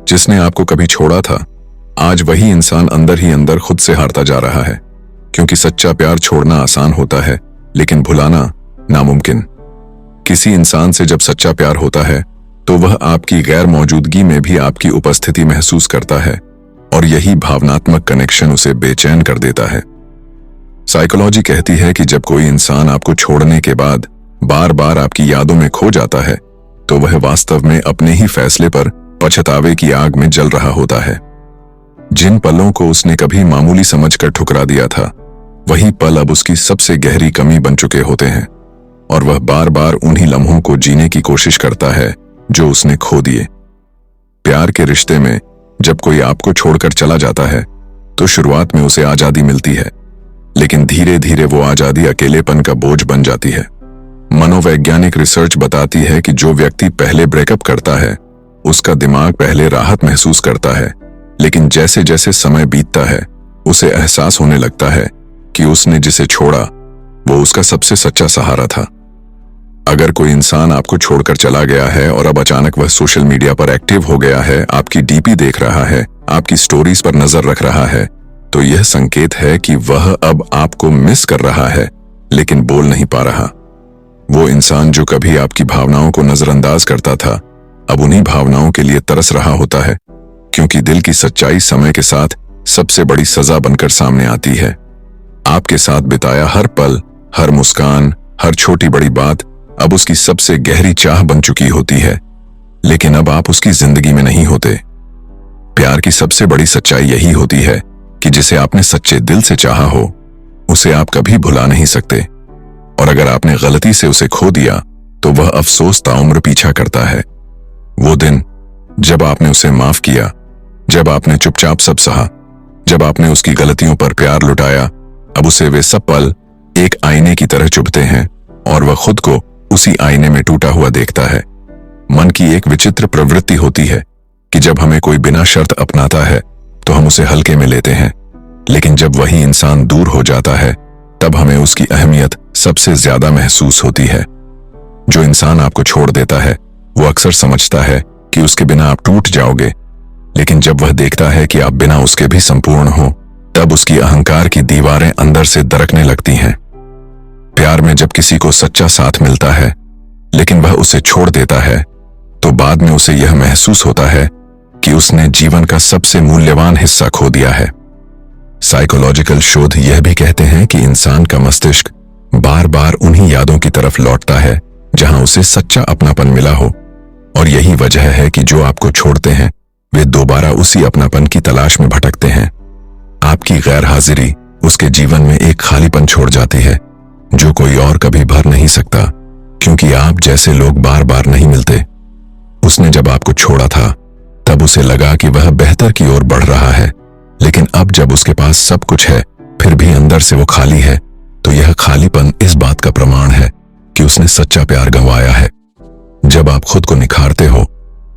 जिसने आपको कभी छोड़ा था, आज वही इंसान अंदर ही अंदर खुद से हारता जा रहा है। क्योंकि सच्चा प्यार छोड़ना आसान होता है, लेकिन भुलाना नामुमकिन। किसी इंसान से जब सच्चा प्यार होता है तो वह आपकी गैर मौजूदगी में भी आपकी उपस्थिति महसूस करता है, और यही भावनात्मक कनेक्शन उसे बेचैन कर देता है। साइकोलॉजी कहती है कि जब कोई इंसान आपको छोड़ने के बाद बार बार आपकी यादों में खो जाता है, तो वह वास्तव में अपने ही फैसले पर पछतावे की आग में जल रहा होता है। जिन पलों को उसने कभी मामूली समझकर ठुकरा दिया था, वही पल अब उसकी सबसे गहरी कमी बन चुके होते हैं, और वह बार बार उन्हीं लम्हों को जीने की कोशिश करता है जो उसने खो दिए। प्यार के रिश्ते में जब कोई आपको छोड़कर चला जाता है तो शुरुआत में उसे आजादी मिलती है, लेकिन धीरे धीरे वो आजादी अकेलेपन का बोझ बन जाती है। मनोवैज्ञानिक रिसर्च बताती है कि जो व्यक्ति पहले ब्रेकअप करता है, उसका दिमाग पहले राहत महसूस करता है, लेकिन जैसे जैसे समय बीतता है उसे एहसास होने लगता है कि उसने जिसे छोड़ा वो उसका सबसे सच्चा सहारा था। अगर कोई इंसान आपको छोड़कर चला गया है और अब अचानक वह सोशल मीडिया पर एक्टिव हो गया है, आपकी डीपी देख रहा है, आपकी स्टोरीज पर नजर रख रहा है, तो यह संकेत है कि वह अब आपको मिस कर रहा है, लेकिन बोल नहीं पा रहा। वो इंसान जो कभी आपकी भावनाओं को नजरअंदाज करता था, अब उन्हीं भावनाओं के लिए तरस रहा होता है, क्योंकि दिल की सच्चाई समय के साथ सबसे बड़ी सजा बनकर सामने आती है। आपके साथ बिताया हर पल, हर मुस्कान, हर छोटी बड़ी बात अब उसकी सबसे गहरी चाह बन चुकी होती है, लेकिन अब आप उसकी जिंदगी में नहीं होते। प्यार की सबसे बड़ी सच्चाई यही होती है कि जिसे आपने सच्चे दिल से चाहा हो, उसे आप कभी भुला नहीं सकते, और अगर आपने गलती से उसे खो दिया तो वह अफसोस ताउम्र पीछा करता है। वो दिन जब आपने उसे माफ किया, जब आपने चुपचाप सब सहा, जब आपने उसकी गलतियों पर प्यार लुटाया, अब उसे वे सब पल एक आईने की तरह चुभते हैं, और वह खुद को उसी आईने में टूटा हुआ देखता है। मन की एक विचित्र प्रवृत्ति होती है कि जब हमें कोई बिना शर्त अपनाता है तो हम उसे हल्के में लेते हैं, लेकिन जब वही इंसान दूर हो जाता है तब हमें उसकी अहमियत सबसे ज्यादा महसूस होती है। जो इंसान आपको छोड़ देता है वो अक्सर समझता है कि उसके बिना आप टूट जाओगे, लेकिन जब वह देखता है कि आप बिना उसके भी संपूर्ण हो, तब उसकी अहंकार की दीवारें अंदर से दरकने लगती हैं। प्यार में जब किसी को सच्चा साथ मिलता है लेकिन वह उसे छोड़ देता है, तो बाद में उसे यह महसूस होता है कि उसने जीवन का सबसे मूल्यवान हिस्सा खो दिया है। साइकोलॉजिकल शोध यह भी कहते हैं कि इंसान का मस्तिष्क बार बार उन्हीं यादों की तरफ लौटता है जहां उसे सच्चा अपनापन मिला हो, और यही वजह है कि जो आपको छोड़ते हैं वे दोबारा उसी अपनापन की तलाश में भटकते हैं। आपकी गैर हाजिरी उसके जीवन में एक खालीपन छोड़ जाती है जो कोई और कभी भर नहीं सकता, क्योंकि आप जैसे लोग बार बार नहीं मिलते। उसने जब आपको छोड़ा था तब उसे लगा कि वह बेहतर की ओर बढ़ रहा है, लेकिन अब जब उसके पास सब कुछ है फिर भी अंदर से वो खाली है, तो यह खालीपन इस बात का प्रमाण है कि उसने सच्चा प्यार गंवाया है। जब आप खुद को निखारते हो,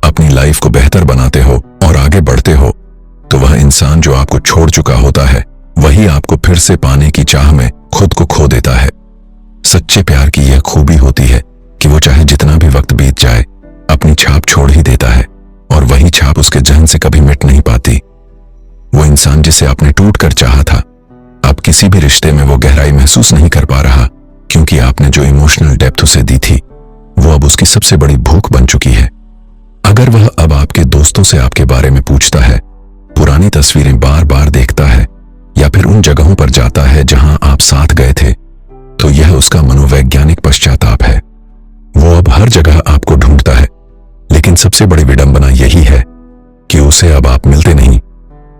अपनी लाइफ को बेहतर बनाते हो और आगे बढ़ते हो, तो वह इंसान जो आपको छोड़ चुका होता है वही आपको फिर से पाने की चाह में खुद को खो देता है। सच्चे प्यार की यह खूबी होती है कि वो चाहे जितना भी वक्त बीत जाए अपनी छाप छोड़ ही देता है, और वही छाप उसके जहन से कभी मिट नहीं पाती। वो इंसान जिसे आपने टूट कर चाहा था, अब किसी भी रिश्ते में वो गहराई महसूस नहीं कर पा रहा, क्योंकि आपने जो इमोशनल डेप्थ उसे दी थी वो अब उसकी सबसे बड़ी भूख बन चुकी है। अगर वह अब आपके दोस्तों से आपके बारे में पूछता है, पुरानी तस्वीरें बार बार देखता है, या फिर उन जगहों पर जाता है जहां आप साथ गए थे, तो यह उसका मनोवैज्ञानिक पश्चाताप है। वो अब हर जगह आपको ढूंढता है, लेकिन सबसे बड़ी विडंबना यही है कि उसे अब आप मिलते नहीं,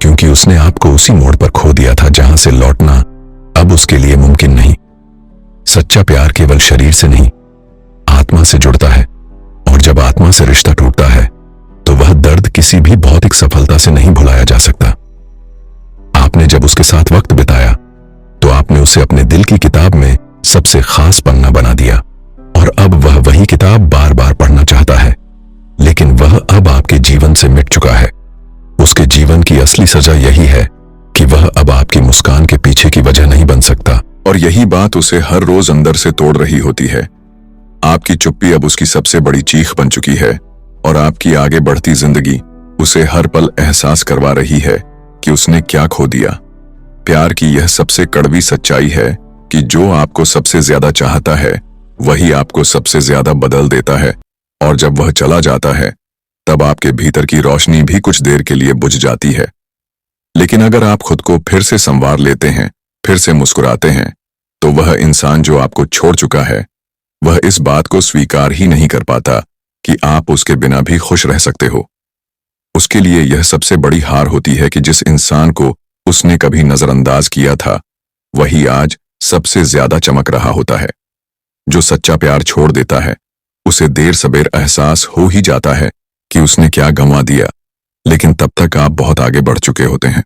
क्योंकि उसने आपको उसी मोड़ पर खो दिया था जहां से लौटना अब उसके लिए मुमकिन नहीं। सच्चा प्यार केवल शरीर से नहीं, आत्मा से जुड़ता है, और जब आत्मा से रिश्ता टूटता है तो वह दर्द किसी भी भौतिक सफलता से नहीं भुलाया जा सकता। आपने जब उसके साथ वक्त बिताया तो आपने उसे अपने दिल की किताब में सबसे खास पन्ना बना दिया, और अब वह वही किताब बार बार पढ़ना चाहता है, लेकिन वह अब आपके जीवन से मिट चुका है। उसके जीवन की असली सजा यही है कि वह अब आपकी मुस्कान के पीछे की वजह नहीं बन सकता, और यही बात उसे हर रोज अंदर से तोड़ रही होती है। आपकी चुप्पी अब उसकी सबसे बड़ी चीख बन चुकी है, और आपकी आगे बढ़ती जिंदगी उसे हर पल एहसास करवा रही है कि उसने क्या खो दिया। प्यार की यह सबसे कड़वी सच्चाई है कि जो आपको सबसे ज्यादा चाहता है वही आपको सबसे ज्यादा बदल देता है, और जब वह चला जाता है तब आपके भीतर की रोशनी भी कुछ देर के लिए बुझ जाती है। लेकिन अगर आप खुद को फिर से संवार लेते हैं, फिर से मुस्कुराते हैं, तो वह इंसान जो आपको छोड़ चुका है वह इस बात को स्वीकार ही नहीं कर पाता कि आप उसके बिना भी खुश रह सकते हो। उसके लिए यह सबसे बड़ी हार होती है कि जिस इंसान को उसने कभी नजरअंदाज किया था वही आज सबसे ज्यादा चमक रहा होता है। जो सच्चा प्यार छोड़ देता है उसे देर सबेर एहसास हो ही जाता है कि उसने क्या गंवा दिया, लेकिन तब तक आप बहुत आगे बढ़ चुके होते हैं।